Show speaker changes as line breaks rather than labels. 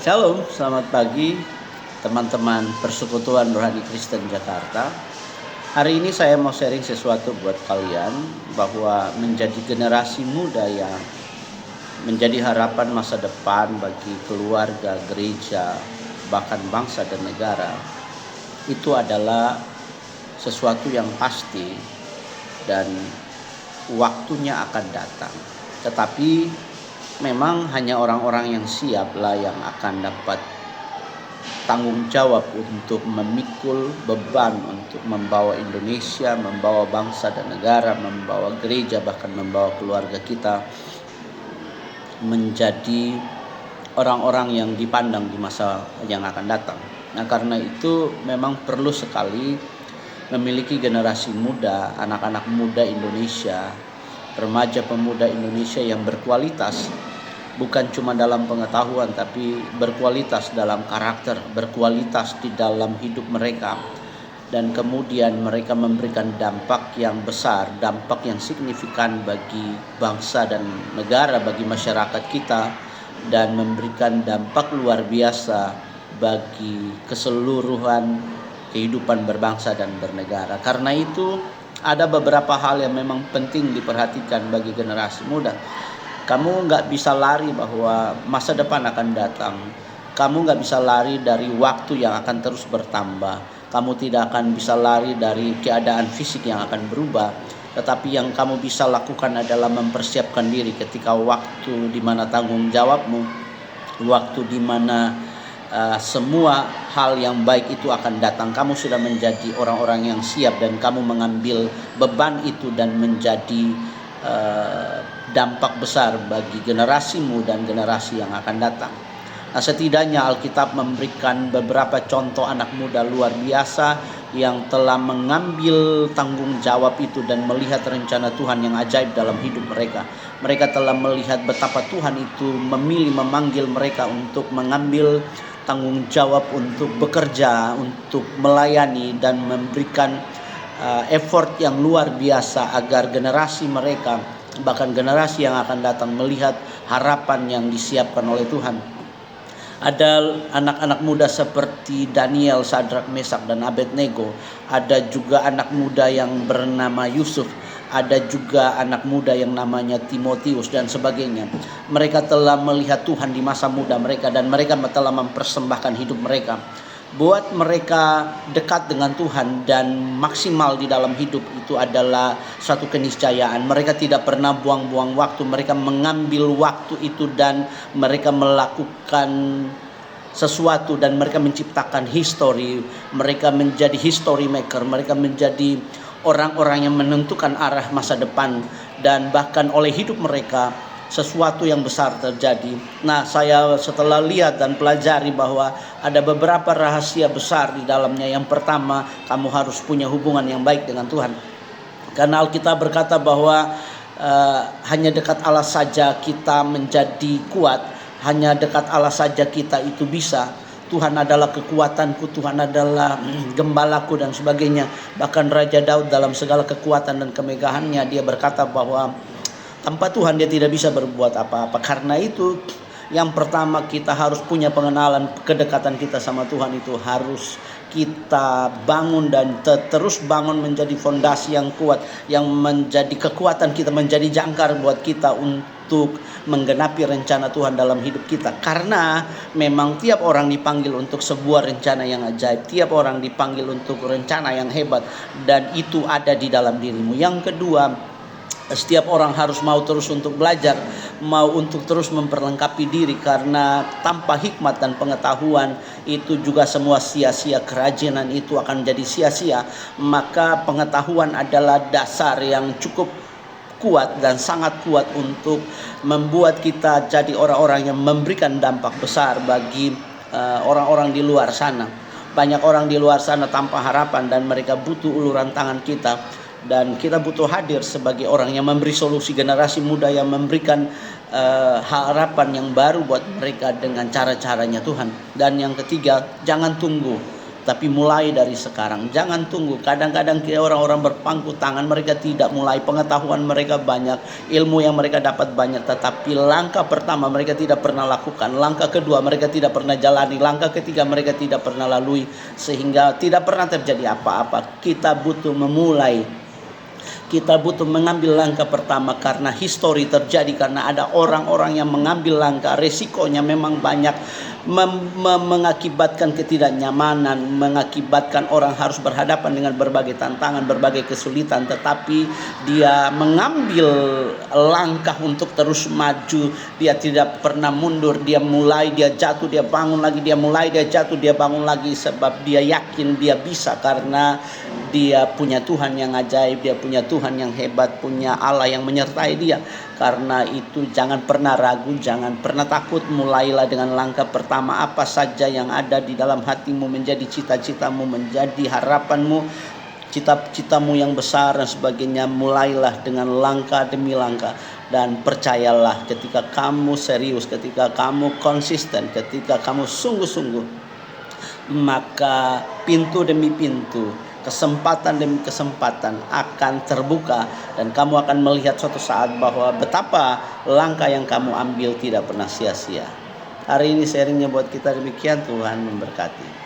Shalom, selamat pagi teman-teman Persekutuan Rohani Kristen Jakarta. Hari ini saya mau sharing sesuatu buat kalian bahwa menjadi generasi muda yang menjadi harapan masa depan bagi keluarga, gereja, bahkan bangsa dan negara, itu adalah sesuatu yang pasti dan waktunya akan datang. Tetapi memang hanya orang-orang yang siaplah yang akan dapat tanggung jawab untuk memikul beban untuk membawa Indonesia, membawa bangsa dan negara, membawa gereja, bahkan membawa keluarga kita menjadi orang-orang yang dipandang di masa yang akan datang. Nah, karena itu memang perlu sekali memiliki generasi muda, anak-anak muda Indonesia, remaja pemuda Indonesia yang berkualitas, bukan cuma dalam pengetahuan tapi berkualitas dalam karakter, berkualitas di dalam hidup mereka, dan kemudian mereka memberikan dampak yang besar, dampak yang signifikan bagi bangsa dan negara, bagi masyarakat kita, dan memberikan dampak luar biasa bagi keseluruhan kehidupan berbangsa dan bernegara. Karena itu ada beberapa hal yang memang penting diperhatikan bagi generasi muda. Kamu nggak bisa lari bahwa masa depan akan datang. Kamu nggak bisa lari dari waktu yang akan terus bertambah. Kamu tidak akan bisa lari dari keadaan fisik yang akan berubah. Tetapi yang kamu bisa lakukan adalah mempersiapkan diri ketika waktu di mana tanggung jawabmu, waktu di mana semua hal yang baik itu akan datang. Kamu sudah menjadi orang-orang yang siap dan kamu mengambil beban itu dan menjadi dampak besar bagi generasimu dan generasi yang akan datang. Nah, setidaknya Alkitab memberikan beberapa contoh anak muda luar biasa yang telah mengambil tanggung jawab itu dan melihat rencana Tuhan yang ajaib dalam hidup mereka. Mereka telah melihat betapa Tuhan itu memilih, memanggil mereka untuk mengambil tanggung jawab untuk bekerja, untuk melayani dan memberikan effort yang luar biasa agar generasi mereka, bahkan generasi yang akan datang, melihat harapan yang disiapkan oleh Tuhan. Ada anak-anak muda seperti Daniel, Sadrak, Mesak, dan Abednego. Ada juga anak muda yang bernama Yusuf. Ada juga anak muda yang namanya Timotius dan sebagainya. Mereka telah melihat Tuhan di masa muda mereka dan mereka telah mempersembahkan hidup mereka buat mereka dekat dengan Tuhan dan maksimal di dalam hidup. Itu adalah suatu keniscayaan. Mereka tidak pernah buang-buang waktu. Mereka mengambil waktu itu dan mereka melakukan sesuatu dan mereka menciptakan history. Mereka menjadi history maker. Mereka menjadi orang-orang yang menentukan arah masa depan, dan bahkan oleh hidup mereka sesuatu yang besar terjadi. Nah, saya setelah lihat dan pelajari bahwa ada beberapa rahasia besar di dalamnya. Yang pertama, kamu harus punya hubungan yang baik dengan Tuhan. Karena Alkitab berkata bahwa hanya dekat Allah saja kita menjadi kuat. Hanya dekat Allah saja kita itu bisa. Tuhan adalah kekuatanku, Tuhan adalah gembalaku dan sebagainya. Bahkan Raja Daud dalam segala kekuatan dan kemegahannya, dia berkata bahwa tanpa Tuhan dia tidak bisa berbuat apa-apa. Karena itu yang pertama kita harus punya pengenalan, kedekatan kita sama Tuhan itu harus kita bangun dan terus bangun menjadi fondasi yang kuat, yang menjadi kekuatan kita, menjadi jangkar buat kita untuk menggenapi rencana Tuhan dalam hidup kita. Karena memang tiap orang dipanggil untuk sebuah rencana yang ajaib, tiap orang dipanggil untuk rencana yang hebat, dan itu ada di dalam dirimu. Yang kedua, setiap orang harus mau terus untuk belajar, mau untuk terus memperlengkapi diri, karena tanpa hikmat dan pengetahuan itu juga semua sia-sia. Kerajinan itu akan jadi sia-sia. Maka pengetahuan adalah dasar yang cukup kuat dan sangat kuat untuk membuat kita jadi orang-orang yang memberikan dampak besar bagi orang-orang di luar sana. Banyak orang di luar sana tanpa harapan dan mereka butuh uluran tangan kita. Dan kita butuh hadir sebagai orang yang memberi solusi, generasi muda yang memberikan harapan yang baru buat mereka dengan cara-caranya Tuhan. Dan yang ketiga, jangan tunggu Tapi mulai dari sekarang, jangan tunggu. Kadang-kadang orang-orang berpangku tangan, mereka tidak mulai, pengetahuan mereka banyak, ilmu yang mereka dapat banyak, tetapi langkah pertama mereka tidak pernah lakukan, langkah kedua mereka tidak pernah jalani, langkah ketiga mereka tidak pernah lalui, sehingga tidak pernah terjadi apa-apa. Kita butuh memulai, kita butuh mengambil langkah pertama, karena histori terjadi karena ada orang-orang yang mengambil langkah. Resikonya memang banyak, mengakibatkan ketidaknyamanan, mengakibatkan orang harus berhadapan dengan berbagai tantangan, berbagai kesulitan, tetapi dia mengambil langkah untuk terus maju. Dia tidak pernah mundur, dia mulai, dia jatuh, dia bangun lagi, dia mulai, dia jatuh, dia bangun lagi, sebab dia yakin dia bisa, karena dia punya Tuhan yang ajaib, dia punya Tuhan yang hebat, punya Allah yang menyertai dia. Karena itu jangan pernah ragu, jangan pernah takut, mulailah dengan langkah pertama. Apa saja yang ada di dalam hatimu, menjadi cita-citamu, menjadi harapanmu, cita-citamu yang besar dan sebagainya, mulailah dengan langkah demi langkah. Dan percayalah, ketika kamu serius, ketika kamu konsisten, ketika kamu sungguh-sungguh, maka pintu demi pintu, kesempatan demi kesempatan akan terbuka, dan kamu akan melihat suatu saat bahwa betapa langkah yang kamu ambil tidak pernah sia-sia. Hari ini sharingnya buat kita demikian. Tuhan memberkati.